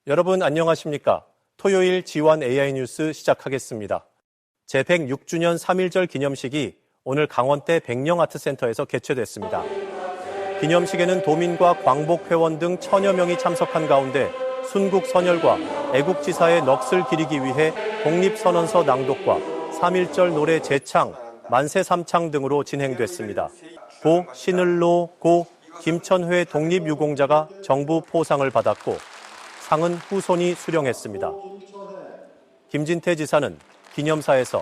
여러분 안녕하십니까? 토요일 지원 AI 뉴스 시작하겠습니다. 제106주년 3.1절 기념식이 오늘 강원대 백령아트센터에서 개최됐습니다. 기념식에는 도민과 광복회원 등 천여 명이 참석한 가운데 순국 선열과 애국지사의 넋을 기리기 위해 독립선언서 낭독과 3.1절 노래 재창, 만세 삼창 등으로 진행됐습니다. 고 신을로 고 김천회 독립유공자가 정부 포상을 받았고 상은 후손이 수령했습니다. 김진태 지사는 기념사에서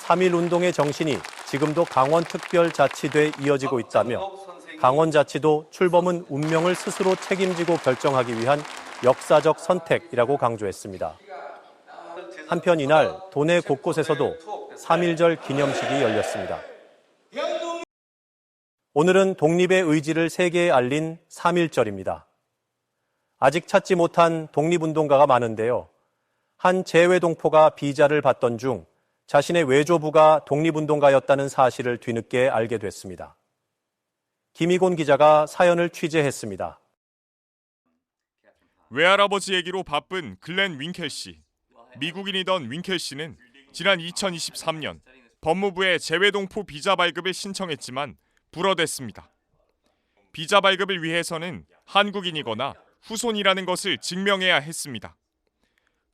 3.1운동의 정신이 지금도 강원특별자치도에 이어지고 있다며 강원자치도 출범은 운명을 스스로 책임지고 결정하기 위한 역사적 선택이라고 강조했습니다. 한편 이날 도내 곳곳에서도 3.1절 기념식이 열렸습니다. 오늘은 독립의 의지를 세계에 알린 3.1절입니다. 아직 찾지 못한 독립운동가가 많은데요. 한 재외동포가 비자를 받던 중 자신의 외조부가 독립운동가였다는 사실을 뒤늦게 알게 됐습니다. 김희곤 기자가 사연을 취재했습니다. 외할아버지 얘기로 바쁜 글렌 윙켈 씨. 미국인이던 윙켈 씨는 지난 2023년 법무부에 재외동포 비자 발급을 신청했지만 불허됐습니다. 비자 발급을 위해서는 한국인이거나 후손이라는 것을 증명해야 했습니다.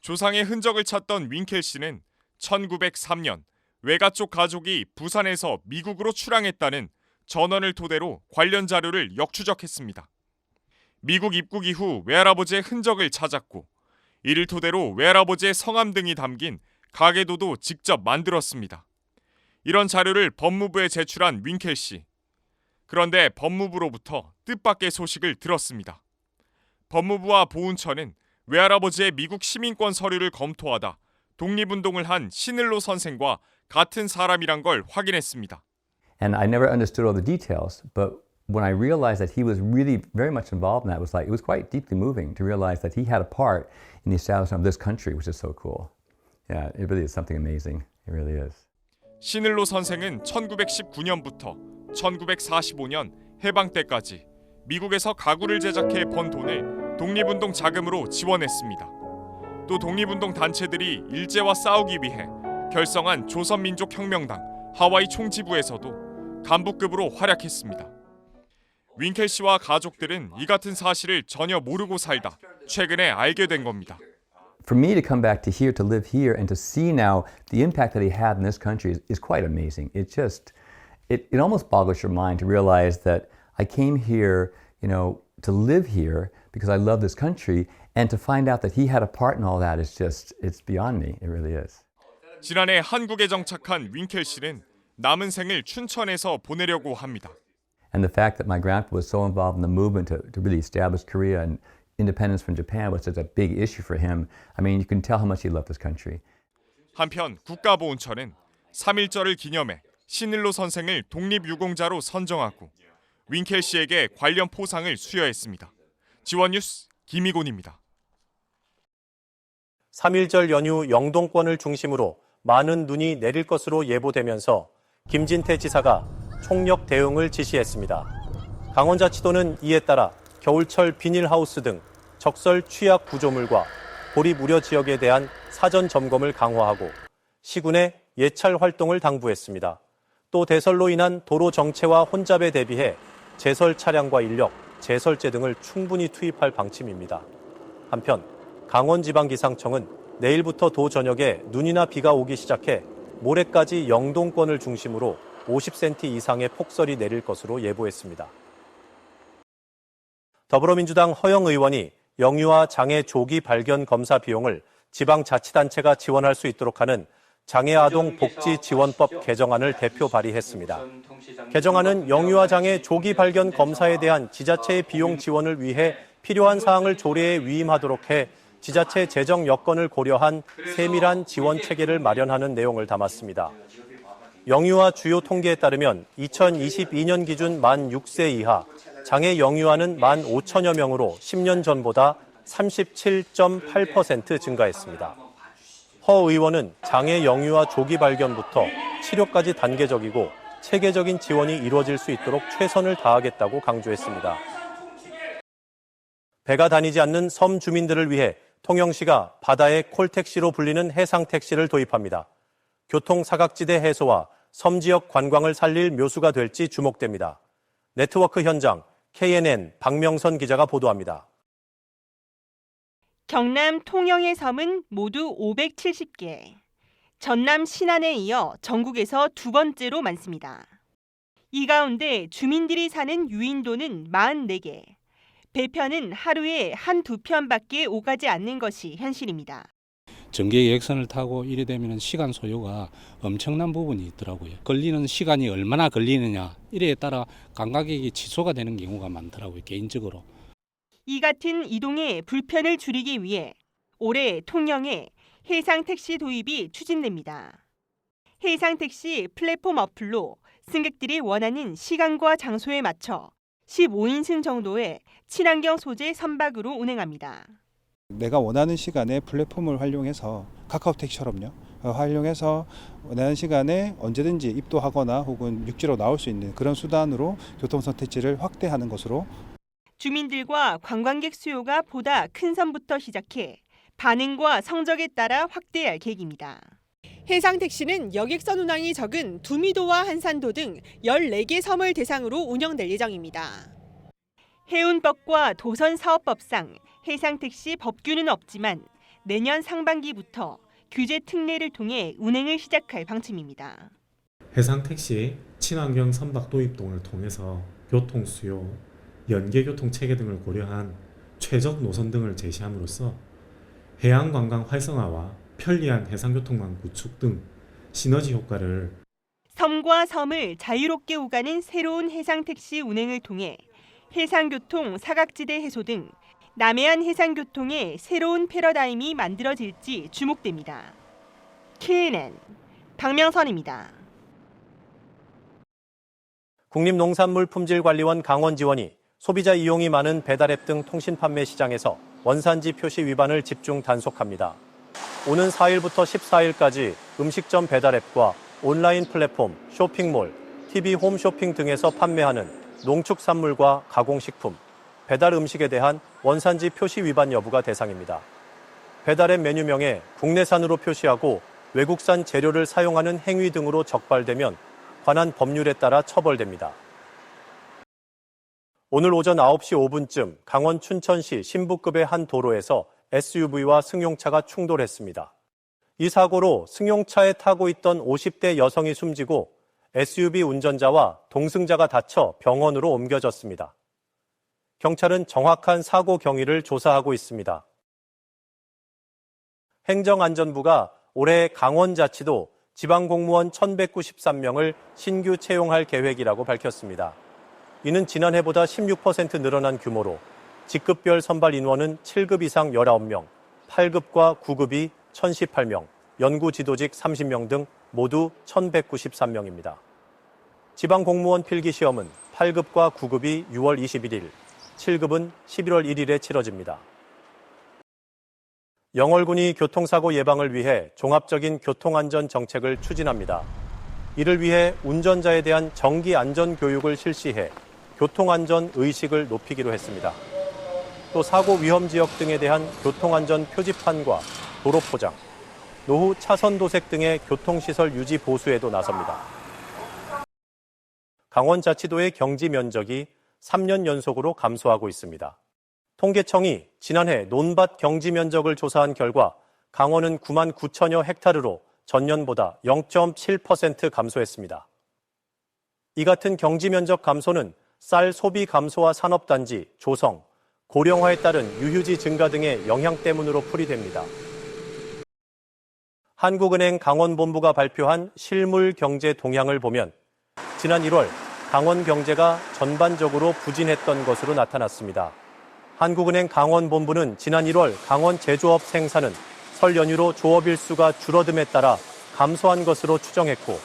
조상의 흔적을 찾던 윙켈 씨는 1903년 외가 쪽 가족이 부산에서 미국으로 출항했다는 전원을 토대로 관련 자료를 역추적했습니다. 미국 입국 이후 외할아버지의 흔적을 찾았고 이를 토대로 외할아버지의 성함 등이 담긴 가계도도 직접 만들었습니다. 이런 자료를 법무부에 제출한 윙켈 씨. 그런데 법무부로부터 뜻밖의 소식을 들었습니다. 법무부와 보훈처는 외할아버지의 미국 시민권 서류를 검토하다 독립운동을 한 신을로 선생과 같은 사람이란 걸 확인했습니다. And I never understood all the details, but when I realized that he was really very much involved in that, it was quite deeply moving to realize that he had a part in the establishment of this country, which is so cool. Yeah, it really is something amazing. It really is. 신을로 선생은 1919년부터 1945년 해방 때까지 미국에서 가구를 제작해 번 돈을 독립운동 자금으로 지원했습니다. 또 독립운동 단체들이 일제와 싸우기 위해 결성한 조선민족혁명당 하와이 총지부에서도 간부급으로 활약했습니다. 윙켈 씨와 가족들은 이 같은 사실을 전혀 모르고 살다 최근에 알게 된 겁니다. For me to come back to here, to live here, and to see now the impact that he had in this country is quite amazing. It almost boggles your mind to realize that I came here, to live here because I love this country, and to find out that he had a part in all that is it's beyond me. It really is. 지난해 한국에 정착한 윙켈 씨는 남은 생을 춘천에서 보내려고 합니다. And the fact that my grandpa was so involved in the movement to really establish Korea and independence from Japan was such a big issue for him. I mean, you can tell how much he loved this country. 한편 국가보훈처는 3.1절을 기념해 신을로 선생을 독립유공자로 선정하고 윙켈 씨에게 관련 포상을 수여했습니다. 지원뉴스 김희곤입니다. 3.1절 연휴 영동권을 중심으로 많은 눈이 내릴 것으로 예보되면서 김진태 지사가 총력 대응을 지시했습니다. 강원자치도는 이에 따라 겨울철 비닐하우스 등 적설 취약 구조물과 고립 우려 지역에 대한 사전 점검을 강화하고 시군의 예찰 활동을 당부했습니다. 또 대설로 인한 도로 정체와 혼잡에 대비해 제설 차량과 인력, 제설제 등을 충분히 투입할 방침입니다. 한편 강원지방기상청은 내일부터 도 전역에 눈이나 비가 오기 시작해 모레까지 영동권을 중심으로 50cm 이상의 폭설이 내릴 것으로 예보했습니다. 더불어민주당 허영 의원이 영유아 장애 조기 발견 검사 비용을 지방자치단체가 지원할 수 있도록 하는 장애아동 복지지원법 개정안을 대표 발의했습니다. 개정안은 영유아 장애 조기 발견 검사에 대한 지자체의 비용 지원을 위해 필요한 사항을 조례에 위임하도록 해 지자체 재정 여건을 고려한 세밀한 지원 체계를 마련하는 내용을 담았습니다. 영유아 주요 통계에 따르면 2022년 기준 만 6세 이하 장애 영유아는 15,000여 명으로 10년 전보다 37.8% 증가했습니다. 허 의원은 장애 영유아 조기 발견부터 치료까지 단계적이고 체계적인 지원이 이루어질 수 있도록 최선을 다하겠다고 강조했습니다. 배가 다니지 않는 섬 주민들을 위해 통영시가 바다의 콜택시로 불리는 해상택시를 도입합니다. 교통사각지대 해소와 섬지역 관광을 살릴 묘수가 될지 주목됩니다. 네트워크 현장 KNN 박명선 기자가 보도합니다. 경남 통영의 섬은 모두 570개, 전남 신안에 이어 전국에서 두 번째로 많습니다. 이 가운데 주민들이 사는 유인도는 44개, 배편은 하루에 한두 편밖에 오가지 않는 것이 현실입니다. 전개 계획선을 타고 이래 되면 시간 소요가 엄청난 부분이 있더라고요. 걸리는 시간이 얼마나 걸리느냐 이래에 따라 관광객이 취소가 되는 경우가 많더라고요. 개인적으로. 이 같은 이동의 불편을 줄이기 위해 올해 통영에 해상택시 도입이 추진됩니다. 해상택시 플랫폼 어플로 승객들이 원하는 시간과 장소에 맞춰 15인승 정도의 친환경 소재 선박으로 운행합니다. 내가 원하는 시간에 플랫폼을 활용해서 카카오택시처럼요. 활용해서 원하는 시간에 언제든지 입도하거나 혹은 육지로 나올 수 있는 그런 수단으로 교통선택지를 확대하는 것으로 주민들과 관광객 수요가 보다 큰 섬부터 시작해 반응과 성적에 따라 확대할 계획입니다. 해상택시는 여객선 운항이 적은 두미도와 한산도 등 14개 섬을 대상으로 운영될 예정입니다. 해운법과 도선사업법상 해상택시 법규는 없지만 내년 상반기부터 규제 특례를 통해 운행을 시작할 방침입니다. 해상택시 친환경 선박 도입 등을 통해서 교통 수요, 연계교통 체계 등을 고려한 최적 노선 등을 제시함으로써 해양관광 활성화와 편리한 해상교통망 구축 등 시너지 효과를 섬과 섬을 자유롭게 오가는 새로운 해상택시 운행을 통해 해상교통 사각지대 해소 등 남해안 해상교통의 새로운 패러다임이 만들어질지 주목됩니다. KNN 박명선입니다. 국립농산물품질관리원 강원지원이 소비자 이용이 많은 배달앱 등 통신 판매 시장에서 원산지 표시 위반을 집중 단속합니다. 오는 4일부터 14일까지 음식점 배달앱과 온라인 플랫폼, 쇼핑몰, TV 홈쇼핑 등에서 판매하는 농축산물과 가공식품, 배달 음식에 대한 원산지 표시 위반 여부가 대상입니다. 배달앱 메뉴명에 국내산으로 표시하고 외국산 재료를 사용하는 행위 등으로 적발되면 관한 법률에 따라 처벌됩니다. 오늘 오전 9시 5분쯤 강원 춘천시 신부급의 한 도로에서 SUV와 승용차가 충돌했습니다. 이 사고로 승용차에 타고 있던 50대 여성이 숨지고 SUV 운전자와 동승자가 다쳐 병원으로 옮겨졌습니다. 경찰은 정확한 사고 경위를 조사하고 있습니다. 행정안전부가 올해 강원자치도 지방공무원 1,193명을 신규 채용할 계획이라고 밝혔습니다. 이는 지난해보다 16% 늘어난 규모로 직급별 선발 인원은 7급 이상 19명, 8급과 9급이 1,018명, 연구지도직 30명 등 모두 1,193명입니다. 지방공무원 필기시험은 8급과 9급이 6월 21일, 7급은 11월 1일에 치러집니다. 영월군이 교통사고 예방을 위해 종합적인 교통안전 정책을 추진합니다. 이를 위해 운전자에 대한 정기 안전 교육을 실시해 교통안전 의식을 높이기로 했습니다. 또 사고 위험 지역 등에 대한 교통안전 표지판과 도로 포장, 노후 차선 도색 등의 교통시설 유지 보수에도 나섭니다. 강원자치도의 경지 면적이 3년 연속으로 감소하고 있습니다. 통계청이 지난해 논밭 경지 면적을 조사한 결과 강원은 9만 9천여 헥타르로 전년보다 0.7% 감소했습니다. 이 같은 경지 면적 감소는 쌀 소비 감소와 산업단지, 조성, 고령화에 따른 유휴지 증가 등의 영향 때문으로 풀이됩니다. 한국은행 강원본부가 발표한 실물 경제 동향을 보면 지난 1월 강원 경제가 전반적으로 부진했던 것으로 나타났습니다. 한국은행 강원본부는 지난 1월 강원 제조업 생산은 설 연휴로 조업 일수가 줄어듦에 따라 감소한 것으로 추정했고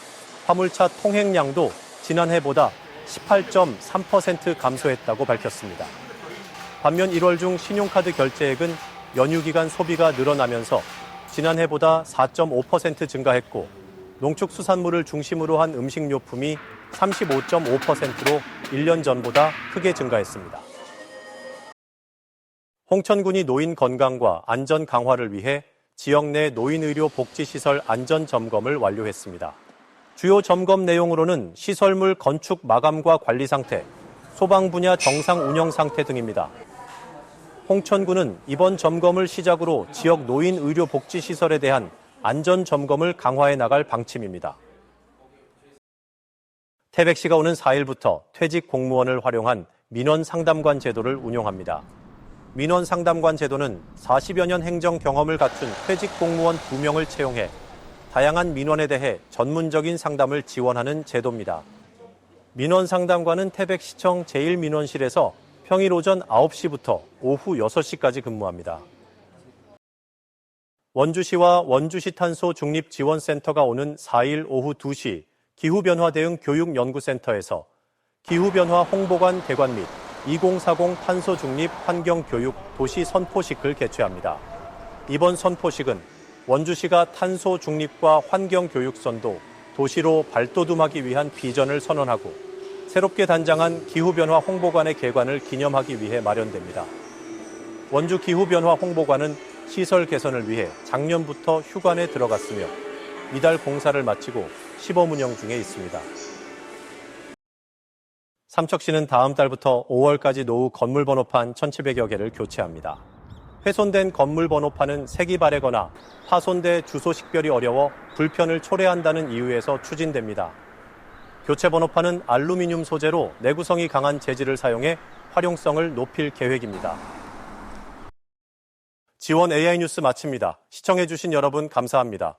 화물차 통행량도 지난해보다 18.3% 감소했다고 밝혔습니다. 반면 1월 중 신용카드 결제액은 연휴 기간 소비가 늘어나면서 지난해보다 4.5% 증가했고 농축수산물을 중심으로 한 음식료품이 35.5%로 1년 전보다 크게 증가했습니다. 홍천군이 노인 건강과 안전 강화를 위해 지역 내 노인의료 복지시설 안전 점검을 완료했습니다. 주요 점검 내용으로는 시설물 건축 마감과 관리 상태, 소방 분야 정상 운영 상태 등입니다. 홍천군은 이번 점검을 시작으로 지역 노인 의료 복지 시설에 대한 안전 점검을 강화해 나갈 방침입니다. 태백시가 오는 4일부터 퇴직 공무원을 활용한 민원 상담관 제도를 운용합니다. 민원 상담관 제도는 40여 년 행정 경험을 갖춘 퇴직 공무원 2명을 채용해 다양한 민원에 대해 전문적인 상담을 지원하는 제도입니다. 민원 상담관은 태백시청 제1민원실에서 평일 오전 9시부터 오후 6시까지 근무합니다. 원주시와 원주시 탄소 중립 지원센터가 오는 4일 오후 2시 기후변화 대응 교육연구센터에서 기후변화 홍보관 개관 및 2040 탄소 중립 환경교육 도시 선포식을 개최합니다. 이번 선포식은 원주시가 탄소 중립과 환경교육선도 도시로 발돋움하기 위한 비전을 선언하고 새롭게 단장한 기후변화 홍보관의 개관을 기념하기 위해 마련됩니다. 원주 기후변화 홍보관은 시설 개선을 위해 작년부터 휴관에 들어갔으며 이달 공사를 마치고 시범 운영 중에 있습니다. 삼척시는 다음 달부터 5월까지 노후 건물 번호판 1,700여 개를 교체합니다. 훼손된 건물 번호판은 색이 바래거나 파손돼 주소 식별이 어려워 불편을 초래한다는 이유에서 추진됩니다. 교체 번호판은 알루미늄 소재로 내구성이 강한 재질을 사용해 활용성을 높일 계획입니다. 지원 AI 뉴스 마칩니다. 시청해주신 여러분 감사합니다.